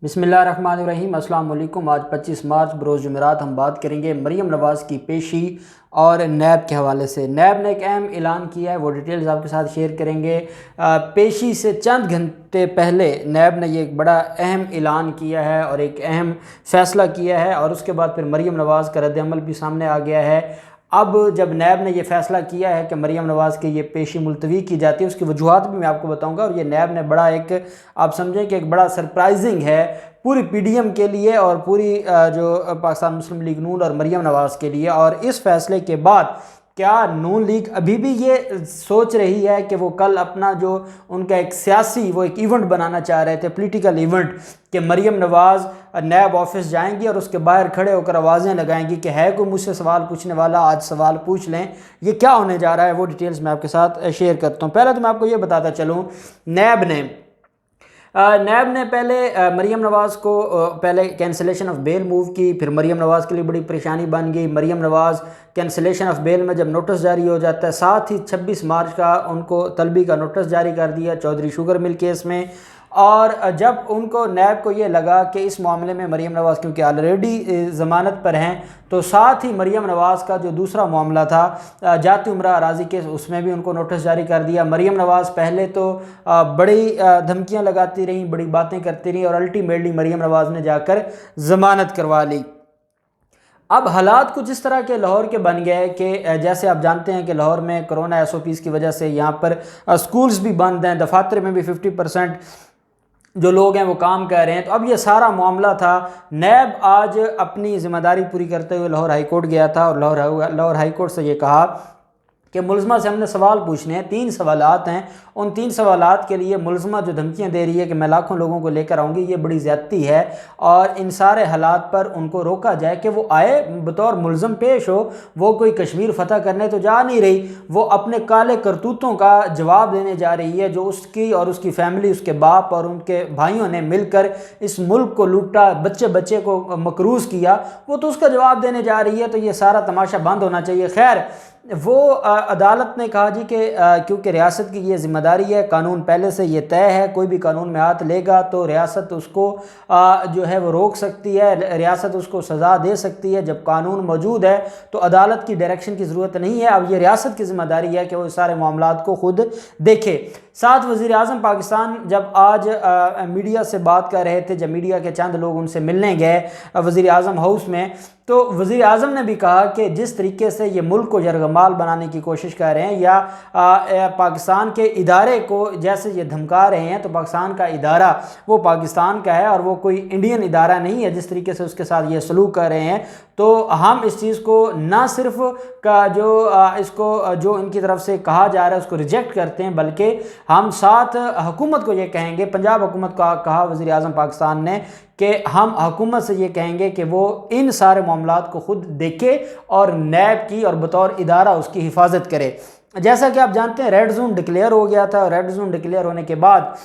बिस्मिल्लाहिर्रहमानिर्रहीम। अस्सलाम वालेकुम। आज 25 मार्च बरोज़ जुमेरात हम बात करेंगे मरीम नवाज़ की पेशी और नैब के हवाले से। नैब ने एक अहम ऐलान किया है, वो डिटेल्स आपके साथ शेयर करेंगे। पेशी से चंद घंटे पहले नैब ने ये एक बड़ा अहम ऐलान किया है और एक अहम फ़ैसला किया है, और उसके बाद फिर मरीम नवाज़ का रद्द-ए-अमल भी सामने आ गया है। अब जब नैब ने यह फ़ैसला किया है कि मरीम नवाज़ की ये पेशी मुलतवी की जाती है, उसकी वजूहात भी मैं आपको बताऊंगा। और ये नैब ने बड़ा एक, आप समझें कि एक बड़ा सरप्राइजिंग है पूरी पीडीएम के लिए और पूरी जो पाकिस्तान मुस्लिम लीग नून और मरीम नवाज़ के लिए। और इस फैसले के बाद क्या नून लीग अभी भी ये सोच रही है कि वो कल अपना जो उनका एक सियासी वो एक इवेंट बनाना चाह रहे थे, पॉलिटिकल इवेंट, कि मरीम नवाज़ नैब ऑफिस जाएंगी और उसके बाहर खड़े होकर आवाज़ें लगाएंगी कि है कोई मुझसे सवाल पूछने वाला, आज सवाल पूछ लें। ये क्या होने जा रहा है वो डिटेल्स मैं आपके साथ शेयर करता हूँ। पहले तो मैं आपको ये बताता चलूँ, नैब ने पहले मरीम नवाज़ को पहले कैंसिलेशन ऑफ बेल मूव की, फिर मरीम नवाज़ के लिए बड़ी परेशानी बन गई। मरीम नवाज़ कैंसिलेशन ऑफ बेल में जब नोटिस जारी हो जाता है, साथ ही 26 मार्च का उनको तलबी का नोटिस जारी कर दिया चौधरी शुगर मिल केस में। और जब उनको नैब को ये लगा कि इस मामले में मरीम नवाज़ क्योंकि ऑलरेडी ज़मानत पर हैं, तो साथ ही मरीम नवाज़ का जो दूसरा मामला था जाती उम्रा अराजी केस, उसमें भी उनको नोटिस जारी कर दिया। मरीम नवाज़ पहले तो बड़ी धमकियां लगाती रहीं, बड़ी बातें करती रहीं, और अल्टीमेटली मरीम नवाज़ ने जाकर ज़मानत करवा ली। अब हालात कुछ इस तरह के लाहौर के बन गए कि जैसे आप जानते हैं कि लाहौर में कोरोना एसओपीज़ की वजह से यहाँ पर स्कूल्स भी बंद हैं, दफातर में भी 50% जो लोग हैं वो काम कर रहे हैं। तो अब ये सारा मामला था। नैब आज अपनी ज़िम्मेदारी पूरी करते हुए लाहौर हाई कोर्ट गया था और लाहौर हाई कोर्ट से ये कहा कि मुलज़मा से हमने सवाल पूछने हैं, 3 सवालात हैं। उन 3 सवालात के लिए मुलज़मा जो धमकियां दे रही है कि मैं लाखों लोगों को लेकर आऊँगी, ये बड़ी ज़्यादती है, और इन सारे हालात पर उनको रोका जाए कि वो आए बतौर मुलज़म पेश हो। वो कोई कश्मीर फ़तह करने तो जा नहीं रही, वो अपने काले करतूतों का जवाब देने जा रही है, जो उसकी और उसकी फैमिली, उसके बाप और उनके भाइयों ने मिलकर इस मुल्क को लूटा, बच्चे बच्चे को मकरूज़ किया, वो तो उसका जवाब देने जा रही है। तो ये सारा तमाशा बंद होना चाहिए। खैर, वो अदालत ने कहा जी कि क्योंकि रियासत की ये ज़िम्मेदारी है, कानून पहले से ये तय है, कोई भी कानून में हाथ लेगा तो रियासत उसको जो है वो रोक सकती है, रियासत उसको सज़ा दे सकती है। जब कानून मौजूद है तो अदालत की डायरेक्शन की ज़रूरत नहीं है। अब ये रियासत की ज़िम्मेदारी है कि वो सारे मामलात को खुद देखे। साथ वज़ीर आज़म पाकिस्तान जब आज मीडिया से बात कर रहे थे, जब मीडिया के चंद लोग उनसे मिलने गए वज़ीर आज़म हाउस में, तो वज़ीर आज़म ने भी कहा कि जिस तरीके से ये मुल्क को यरगमाल बनाने की कोशिश कर रहे हैं, या पाकिस्तान के इदारे को जैसे ये धमका रहे हैं, तो पाकिस्तान का इदारा वो पाकिस्तान का है और वो कोई इंडियन इदारा नहीं है। जिस तरीके से उसके साथ ये सलूक कर रहे हैं, तो हम इस चीज़ को ना सिर्फ का जो इसको जो इनकी तरफ से कहा जा रहा है उसको रिजेक्ट करते हैं, बल्कि हम साथ हुकूमत को ये कहेंगे, पंजाब हुकूमत का कहा वज़ीर आज़म पाकिस्तान ने, कि हम हुकूमत से ये कहेंगे कि वो इन सारे मामलात को खुद देखे और नैब की और बतौर इदारा उसकी हिफाजत करे। जैसा कि आप जानते हैं रेड जोन डिक्लेयर हो गया था, रेड जोन डिक्लेयर होने के बाद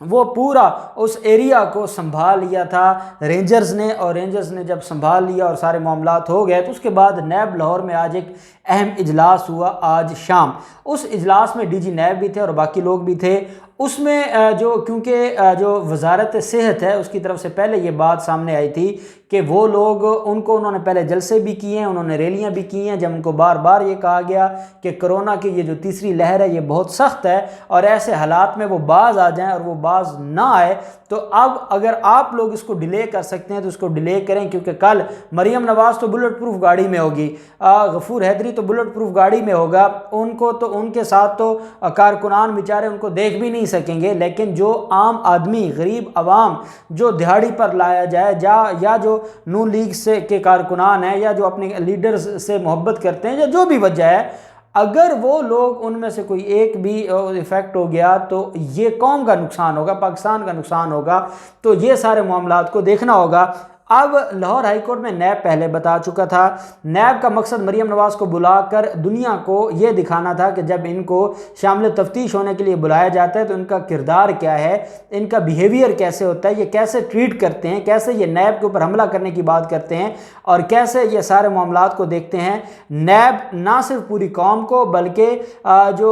वो पूरा उस एरिया को संभाल लिया था रेंजर्स ने, और रेंजर्स ने जब संभाल लिया और सारे मामलात हो गए, तो उसके बाद नैब लाहौर में आज एक अहम इजलास हुआ आज शाम। उस इजलास में डीजी नैब भी थे और बाकी लोग भी थे। उसमें जो क्योंकि जो वजारत सेहत है उसकी तरफ से पहले ये बात सामने आई थी कि वो लोग उन्होंने पहले जलसे भी किए हैं, उन्होंने रैलियां भी की हैं, जब उनको बार बार ये कहा गया कि कोरोना की ये जो तीसरी लहर है ये बहुत सख्त है और ऐसे हालात में वो बाज आ जाएं, और वो बाज ना आए तो अब अगर आप लोग इसको डिले कर सकते हैं तो इसको डिले करें, क्योंकि कल मरीम नवाज़ तो बुलेट प्रूफ गाड़ी में होगी, गफूर हैदरी तो बुलेट प्रूफ गाड़ी में होगा, उनको तो उनके साथ तो कारकुनान बेचारे उनको देख भी नहीं सकेंगे। लेकिन जो आम आदमी, गरीब आवाम जो दिहाड़ी पर लाया जाए, या जो नून लीग से के कारकुनान हैं, या जो अपने लीडर्स से मोहब्बत करते हैं, या जो भी वजह है, अगर वो लोग उनमें से कोई एक भी इफ़ेक्ट हो गया तो ये कौम का नुकसान होगा, पाकिस्तान का नुकसान होगा। तो ये सारे मामलात को देखना होगा। अब लाहौर हाई कोर्ट में नैब पहले बता चुका था। नैब का मकसद मरीम नवाज़ को बुलाकर दुनिया को ये दिखाना था कि जब इनको शामिल तफ्तीश होने के लिए बुलाया जाता है तो इनका किरदार क्या है, इनका बिहेवियर कैसे होता है, ये कैसे ट्रीट करते हैं, कैसे ये नैब के ऊपर हमला करने की बात करते हैं और कैसे ये सारे मामलात को देखते हैं। नैब ना सिर्फ पूरी कौम को बल्कि जो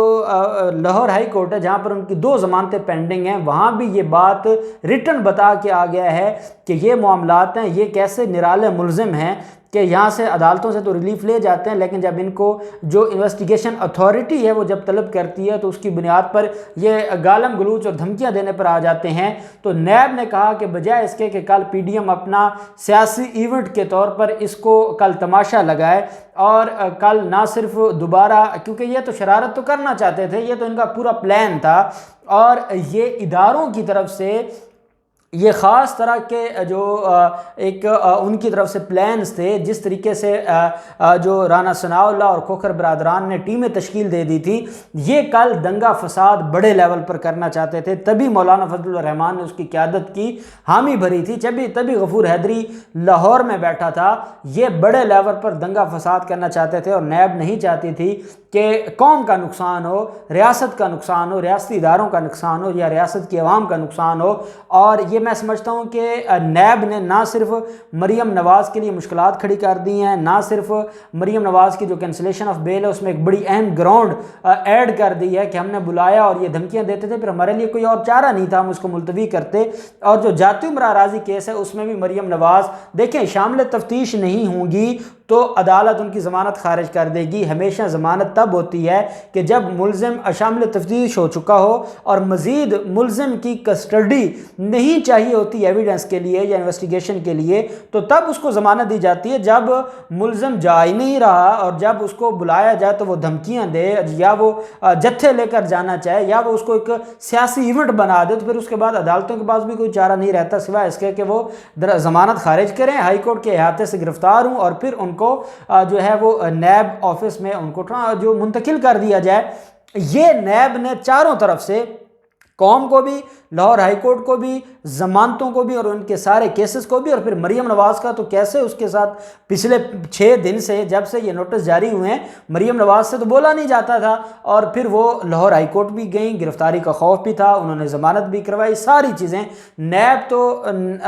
लाहौर हाई कोर्ट है जहाँ पर उनकी 2 ज़मानतें पेंडिंग हैं, वहाँ भी ये बात रिटर्न बता के आ गया है कि ये मामलात हैं, ये कैसे निराले मुलजिम हैं कि यहाँ से अदालतों से तो रिलीफ ले जाते हैं, लेकिन जब इनको जो इन्वेस्टिगेशन अथॉरिटी है वो जब तलब करती है तो उसकी बुनियाद पर ये गालम गलूच और धमकियाँ देने पर आ जाते हैं। तो नैब ने कहा कि बजाय इसके कि कल पीडीएम अपना सियासी इवेंट के तौर पर इसको कल तमाशा लगाए और कल ना सिर्फ दोबारा, क्योंकि ये तो शरारत तो करना चाहते थे, ये तो इनका पूरा प्लान था और ये इदारों की तरफ से ये ख़ास तरह के जो एक उनकी तरफ से प्लान्स थे, जिस तरीके से जो राना सनाउल्लाह और खोखर बरादरान ने टीमें तश्कील दे दी थी, ये कल दंगा फसाद बड़े लेवल पर करना चाहते थे। तभी मौलाना फजलुर रहमान ने उसकी क़यादत की हामी भरी थी, तभी गफूर हैदरी लाहौर में बैठा था। ये बड़े लेवल पर दंगा फसाद करना चाहते थे और नैब नहीं चाहती थी कि कौम का नुकसान हो, रियासत का नुकसान हो, रियासती इदारों का नुकसान हो या रियासत की आवाम का नुकसान हो। और ये मैं समझता हूँ कि नैब ने ना सिर्फ मरीम नवाज़ के लिए मुश्किलात खड़ी कर दी हैं, ना सिर्फ मरीम नवाज़ की जो कैंसिलेशन ऑफ बेल है उसमें एक बड़ी अहम ग्राउंड ऐड कर दी है कि हमने बुलाया और ये धमकियाँ देते थे, फिर हमारे लिए कोई और चारा नहीं था, हम उसको मुलतवी करते। और जो जाती उम्र राजी केस है उसमें भी मरीम नवाज़ देखें शामिल तफ्तीश नहीं होंगी तो अदालत उनकी ज़मानत खारिज कर देगी। हमेशा ज़मानत तब होती है कि जब मुलजिम शामिल तफ्तीश हो चुका हो और मज़ीद मुलजिम की कस्टडी नहीं चाहिए होती एविडेंस के लिए या इन्वेस्टिगेशन के लिए, तो तब उसको ज़मानत दी जाती है। जब मुलजिम जा ही नहीं रहा और जब उसको बुलाया जाए तो वो धमकियाँ दे या वो जत्थे लेकर जाना चाहे या वो उसको एक सियासी इवेंट बना दे, तो फिर उसके बाद अदालतों के पास भी कोई चारा नहीं रहता सिवाय इसके कि वो ज़मानत खारिज करें, हाई कोर्ट के अहाते से गिरफ्तार हूँ और फिर उनको जो है वो नैब ऑफिस में उनको जो मुंतकिल कर दिया जाए। ये नैब ने चारों तरफ से कौम को भी, लाहौर हाई कोर्ट को भी, ज़मानतों को भी और उनके सारे केसेस को भी, और फिर मरीम नवाज़ का तो कैसे उसके साथ पिछले 6 दिन से जब से ये नोटिस जारी हुए हैं मरीम नवाज़ से तो बोला नहीं जाता था और फिर वो लाहौर हाई कोर्ट भी गई, गिरफ्तारी का खौफ भी था, उन्होंने ज़मानत भी करवाई, सारी चीज़ें। नैब तो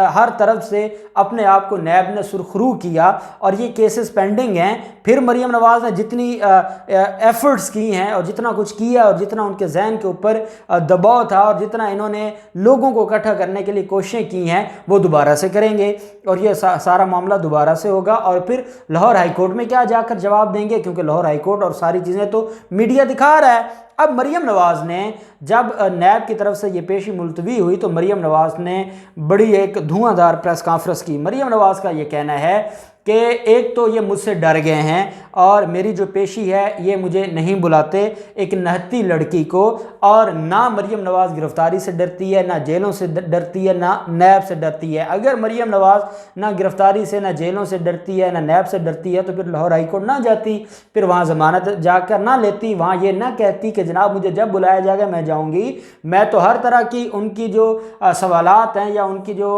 हर तरफ से अपने आप को नैब ने सुरखरू किया और ये केसेस पेंडिंग हैं। फिर मरीम नवाज़ ने जितनी एफर्ट्स की हैं और जितना कुछ किया और जितना उनके जहन के ऊपर दबाव था और जितना इन्होंने लोगों को इकट्ठा करने के लिए कोशिशें की हैं वो दोबारा से करेंगे और ये सारा मामला दोबारा से होगा। और फिर लाहौर हाई कोर्ट में क्या जाकर जवाब देंगे, क्योंकि लाहौर हाई कोर्ट और सारी चीज़ें तो मीडिया दिखा रहा है। अब मरीम नवाज़ ने जब नैब की तरफ से ये पेशी मुलतवी हुई तो मरीम नवाज़ ने बड़ी एक धुआंधार प्रेस कॉन्फ्रेंस की। मरीम नवाज़ का ये कहना है कि एक तो ये मुझसे डर गए हैं और मेरी जो पेशी है ये मुझे नहीं बुलाते एक नहती लड़की को, और ना मरीम नवाज़ गिरफ्तारी से डरती है, ना जेलों से डरती है, ना नैब से डरती है। अगर मरीम नवाज़ ना गिरफ्तारी से, ना जेलों से डरती है, ना नैब से डरती है तो फिर लाहौर हाई कोर्ट ना जाती, फिर वहाँ ज़मानत जाकर ना लेती, वहाँ ये ना कहती कि जनाब मुझे जब बुलाया जाएगा मैं जाऊँगी। मैं तो हर तरह की उनकी जो सवालात हैं या उनकी जो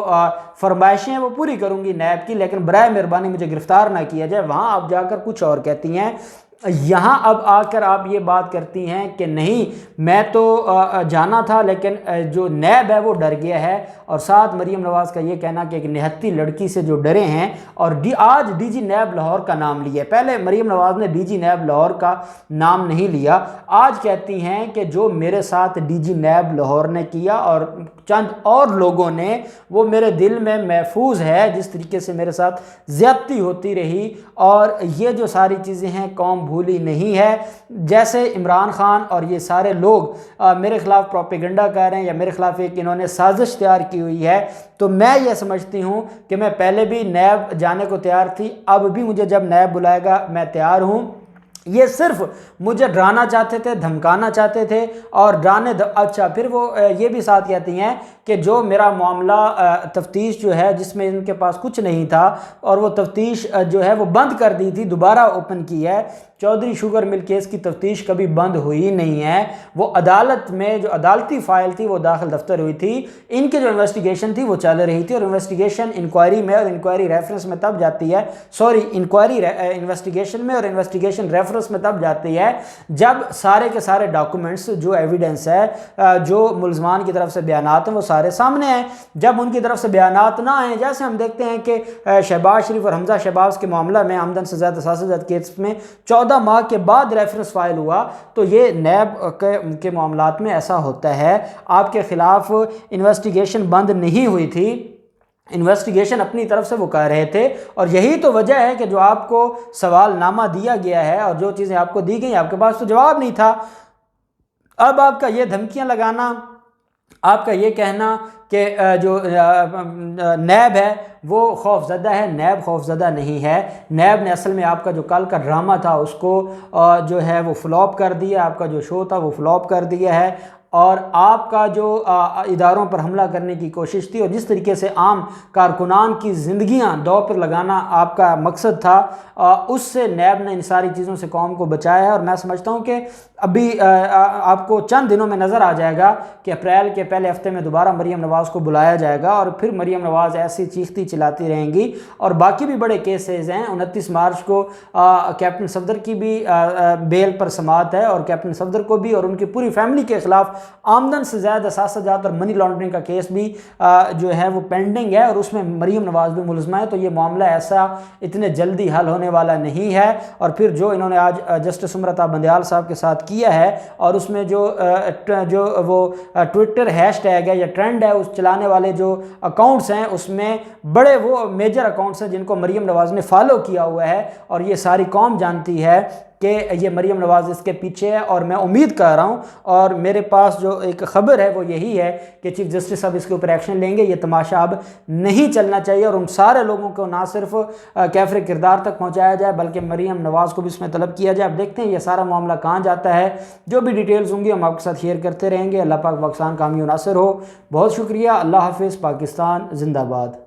फरमाइशें हैं वो पूरी करूँगी नैब की, लेकिन बराए मेहरबानी मुझे गिरफ्तार ना किया जाए। वहाँ आप जाकर कुछ और कहती हैं, यहाँ अब आकर आप ये बात करती हैं कि नहीं मैं तो जाना था लेकिन जो नैब है वो डर गया है। और साथ मरीम नवाज़ का ये कहना कि एक निहत्ती लड़की से जो डरे हैं और आज डीजी नैब लाहौर का नाम लिया। पहले मरीम नवाज़ ने डीजी नैब लाहौर का नाम नहीं लिया, आज कहती हैं कि जो मेरे साथ डीजी नैब लाहौर ने किया और चंद और लोगों ने, वो मेरे दिल में महफूज है जिस तरीके से मेरे साथ ज़्यादती होती रही। और ये जो सारी चीज़ें हैं कौम भूली नहीं है। जैसे इमरान खान और ये सारे लोग मेरे ख़िलाफ़ प्रोपेगेंडा कर रहे हैं या मेरे ख़िलाफ़ एक इन्होंने साजिश तैयार की हुई है, तो मैं ये समझती हूँ कि मैं पहले भी नैब जाने को तैयार थी, अब भी मुझे जब नैब बुलाएगा मैं तैयार हूँ। ये सिर्फ मुझे डराना चाहते थे, धमकाना चाहते थे और अच्छा फिर वो ये भी साथ कहती हैं कि जो मेरा मामला तफ्तीश जो है जिसमें इनके पास कुछ नहीं था और वो तफ्तीश जो है वो बंद कर दी थी, दोबारा ओपन की है। चौधरी शुगर मिल केस की तफ्तीश कभी बंद हुई नहीं है। वो अदालत में जो अदालती फ़ाइल थी वो दाखिल दफ्तर हुई थी, इनकी जो इन्वेस्टिगेशन थी वो चल रही थी। और इन्वेस्टिगेशन इंक्वायरी में और इंक्वायरी रेफरेंस में तब जाती है, सॉरी इंक्वायरी इन्वेस्टिगेशन में और इन्वेस्टिगेशन रेफरेंस में तब जाती है जब सारे के सारे डॉक्यूमेंट्स जो एविडेंस है, जो मुलजमान की तरफ से बयानात हैं वो सारे सामने हैं। जब उनकी तरफ से बयानात ना आए, जैसे हम देखते हैं कि शहबाज शरीफ और हमजा शहबाज के मामला में आमदन से ज़्यादा साजिश केस में 14 माह के बाद रेफरेंस फाइल हुआ, तो ये नैब के मामलात में ऐसा होता है। आपके खिलाफ इन्वेस्टिगेशन बंद नहीं हुई थी, इन्वेस्टिगेशन अपनी तरफ से वो कर रहे थे। और यही तो वजह है कि जो आपको सवालनामा दिया गया है और जो चीज़ें आपको दी गई, आपके पास तो जवाब नहीं था। अब आपका ये धमकियां लगाना, आपका ये कहना कि जो नैब है वो खौफज़दा है, नैब खौफज़दा नहीं है। नैब ने असल में आपका जो कल का ड्रामा था उसको जो है वो फ्लॉप कर दिया, आपका जो शो था वो फ्लॉप कर दिया है। और आपका जो इदारों पर हमला करने की कोशिश थी और जिस तरीके से आम कारकुनान की ज़िंदगियां दांव पर लगाना आपका मकसद था, उससे नैब ने इन सारी चीज़ों से कौम को बचाया है। और मैं समझता हूं कि अभी आपको चंद दिनों में नज़र आ जाएगा कि अप्रैल के पहले हफ्ते में दोबारा मरीम नवाज़ को बुलाया जाएगा और फिर मरीम नवाज़ ऐसी चीखती चिल्लाती रहेंगी। और बाकी भी बड़े केसेस हैं। 29 मार्च को कैप्टन सफदर की भी बेल पर समाअत है और कैप्टन सफदर को भी और उनकी पूरी फैमिली के खिलाफ आमदन से ज़्यादा साजिश और मनी लॉन्ड्रिंग का केस भी जो है वो पेंडिंग है और उसमें मरीम नवाज़ भी मुलज़मा है। तो ये मामला ऐसा इतने जल्दी हल होने वाला नहीं है। और फिर जो इन्होंने आज जस्टिस उमरता बंदयाल साहब के साथ किया है और उसमें जो वो ट्विटर हैशटैग है या ट्रेंड है, उस चलाने वाले जो अकाउंट्स हैं उसमें बड़े वो मेजर अकाउंट्स हैं जिनको मरीम नवाज़ ने फॉलो किया हुआ है और ये सारी कौम जानती है कि ये मरीम नवाज़ इसके पीछे है। और मैं उम्मीद कर रहा हूँ और मेरे पास जो एक ख़बर है वो यही है कि चीफ जस्टिस अब इसके ऊपर एक्शन लेंगे। ये तमाशा अब नहीं चलना चाहिए और उन सारे लोगों को ना सिर्फ कैफरे किरदार तक पहुँचाया जाए बल्कि मरीम नवाज़ को भी इसमें तलब किया जाए। अब देखते हैं ये सारा मामला कहाँ जाता है। जो भी डिटेल्स होंगी हम आपके साथ शेयर करते रहेंगे। अल्लाह पाक पाकिस्तान कामयाब नासिर हो। बहुत शुक्रिया। अल्लाह हाफिज़। पाकिस्तान जिंदाबाद।